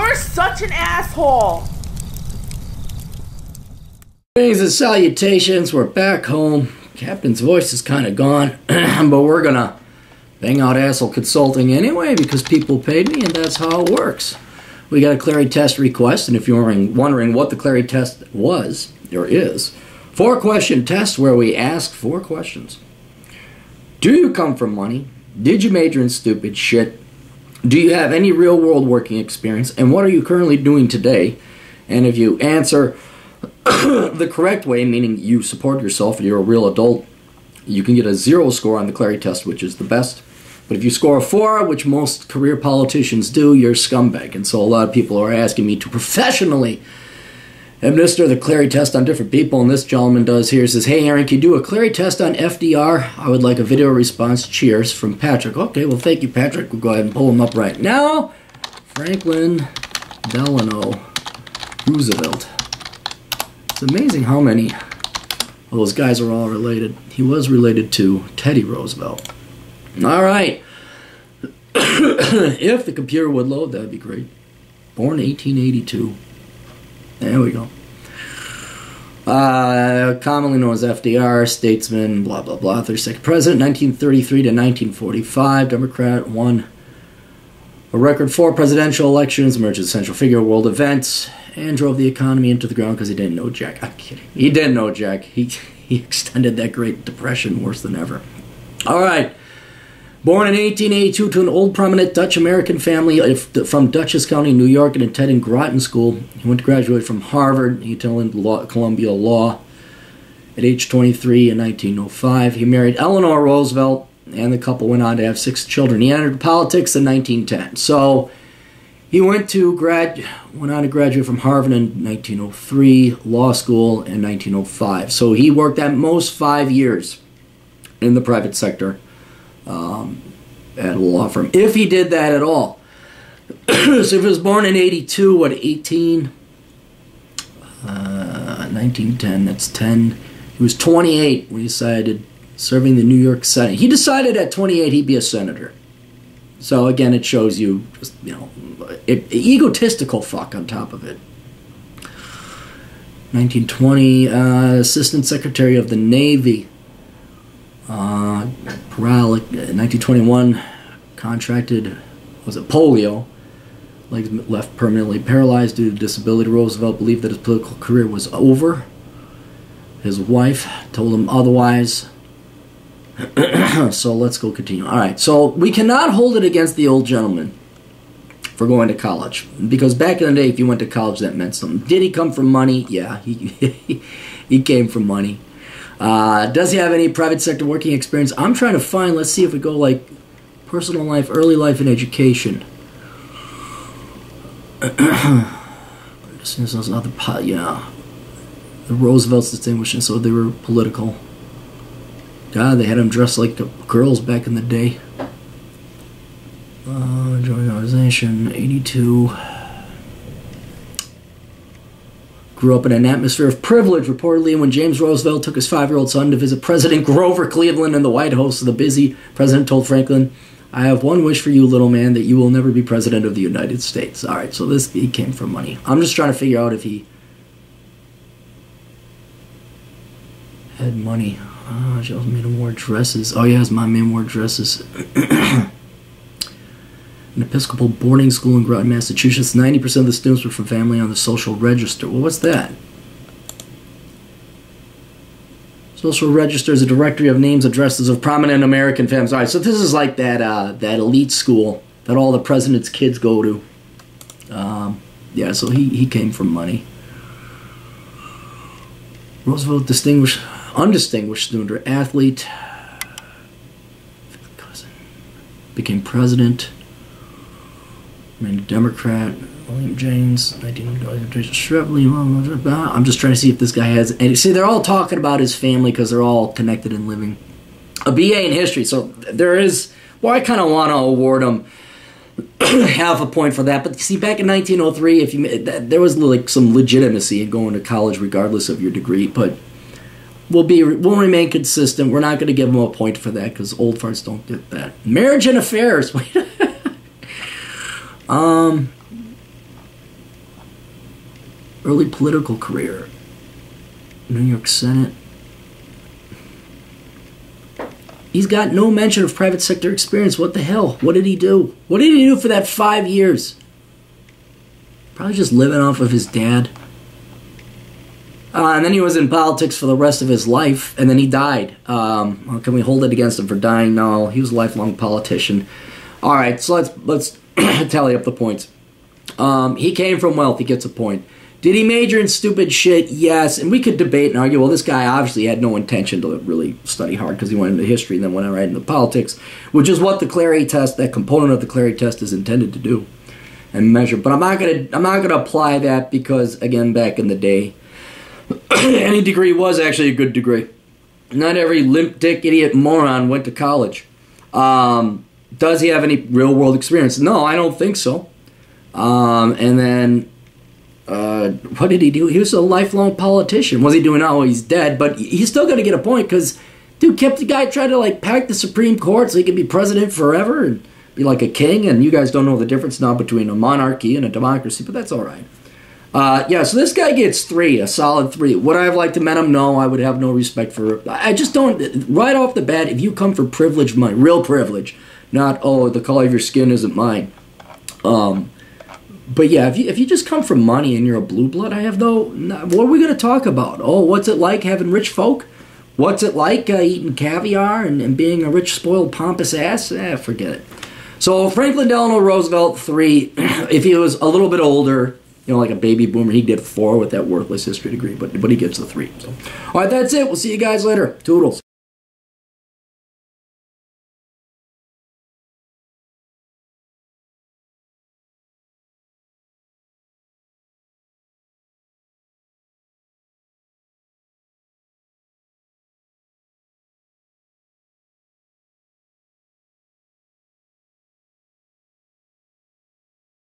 You're such an asshole. Greetings and salutations. We're back home. Captain's voice is kind of gone, but we're gonna bang out asshole consulting anyway because people paid me, and that's how it works. We got a Clarey Test request, and if you're wondering what the Clarey Test was or is, 4-question test where we ask 4 questions. Do you come from money? Did you major in stupid shit? Do you have any real-world working experience? And what are you currently doing today? And if you answer the correct way, meaning you support yourself and you're a real adult, you can get a 0 score on the Clarey Test, which is the best. But if you score a 4, which most career politicians do, you're a scumbag. And so a lot of people are asking me to professionally administer the Clarey Test on different people, and this gentleman does here. He says, hey Aaron, can you do a Clarey Test on FDR? I would like a video response. Cheers, from Patrick. Okay, well thank you, Patrick. We'll go ahead and pull him up right now. Franklin Delano Roosevelt. It's amazing how many of those guys are all related. He was related to Teddy Roosevelt. All right. If the computer would load, that'd be great. Born 1882. There we go. Commonly known as FDR, statesman, blah, blah, blah. 32nd president, 1933 to 1945. Democrat, won a record 4 presidential elections, emerged as a central figure of world events, and drove the economy into the ground because he didn't know Jack. I'm kidding. He didn't know Jack. He extended that Great Depression worse than ever. All right. Born in 1882 to an old prominent Dutch-American family from Dutchess County, New York, and attended Groton School. He went to graduate from Harvard. He attended Columbia Law at age 23 in 1905. He married Eleanor Roosevelt, and the couple went on to have 6 children. He entered politics in 1910. So he went on to graduate from Harvard in 1903, law school in 1905. So he worked at most 5 years in the private sector. At a law firm, if he did that at all. So if he was born in 82, what, 1910, that's 10. He was 28 when he decided serving the New York Senate. He decided at 28 he'd be a senator. So again, it shows you, just, you know, egotistical fuck on top of it. 1920, Assistant Secretary of the Navy. 1921, contracted, was it polio, legs left permanently paralyzed due to disability. Roosevelt believed that his political career was over. His wife told him otherwise. So let's go continue. All right, so we cannot hold it against the old gentleman for going to college, because back in the day, if you went to college, that meant something. Did he come from money? Yeah, he came from money. Does he have any private sector working experience? I'm trying to find, let's see if we go like personal life, early life, and education. Yeah. The Roosevelts distinguished, so they were political. God, they had them dressed like girls back in the day. Joint organization, 82. Grew up in an atmosphere of privilege, reportedly, when James Roosevelt took his 5-year-old son to visit President Grover Cleveland in the White House. The busy president told Franklin, I have one wish for you, little man, that you will never be president of the United States. All right, so he came from money. I'm just trying to figure out if he had money. Oh, she also made him wear dresses. Oh, yeah, his mom made him wear dresses. An Episcopal boarding school in Groton, Massachusetts. 90% of the students were from family on the social register. Well, what's that? Social register is a directory of names, addresses of prominent American families. All right, so this is like that elite school that all the president's kids go to. Yeah, so he came from money. Roosevelt, undistinguished student or athlete. Became president. Remained a Democrat. William James, 1900. Shriveley. I'm just trying to see if this guy has any. See, they're all talking about his family because they're all connected and living. A BA in history. So there is. Well, I kind of want to award him half a point for that. But see, back in 1903, there was like some legitimacy in going to college regardless of your degree. But we'll remain consistent. We're not going to give him a point for that because old farts don't get that. Marriage and affairs. early political career. New York Senate. He's got no mention of private sector experience. What the hell? What did he do? What did he do for that 5 years? Probably just living off of his dad. And then he was in politics for the rest of his life, and then he died. Can we hold it against him for dying? No, he was a lifelong politician. All right, so let's tally up the points. He came from wealth. He gets a point. Did he major in stupid shit? Yes. And we could debate and argue, well, this guy obviously had no intention to really study hard because he went into history and then went right into politics, which is what the Clarey Test, that component of the Clarey Test, is intended to do and measure. But I'm not gonna apply that because, again, back in the day, any degree was actually a good degree. Not every limp dick idiot moron went to college. Does he have any real world experience? No, I don't think so. And then what did he do? He was a lifelong politician. Was he doing? Oh, he's dead, but he's still going to get a point because, dude, kept the guy trying to like pack the Supreme Court so he could be president forever and be like a king. And you guys don't know the difference now between a monarchy and a democracy, but that's all right. Yeah, so this guy gets 3, a solid 3. Would I have liked to met him? No, I would have no respect for. I just don't. Right off the bat, if you come for privilege money, real privilege, not the color of your skin isn't mine. But yeah, if you just come from money and you're a blue blood, I have no. What are we going to talk about? Oh, what's it like having rich folk? What's it like eating caviar and being a rich, spoiled, pompous ass? Forget it. So Franklin Delano Roosevelt 3. If he was a little bit older, like a baby boomer, he'd get 4 with that worthless history degree. But he gets the 3. So, all right, that's it. We'll see you guys later. Toodles.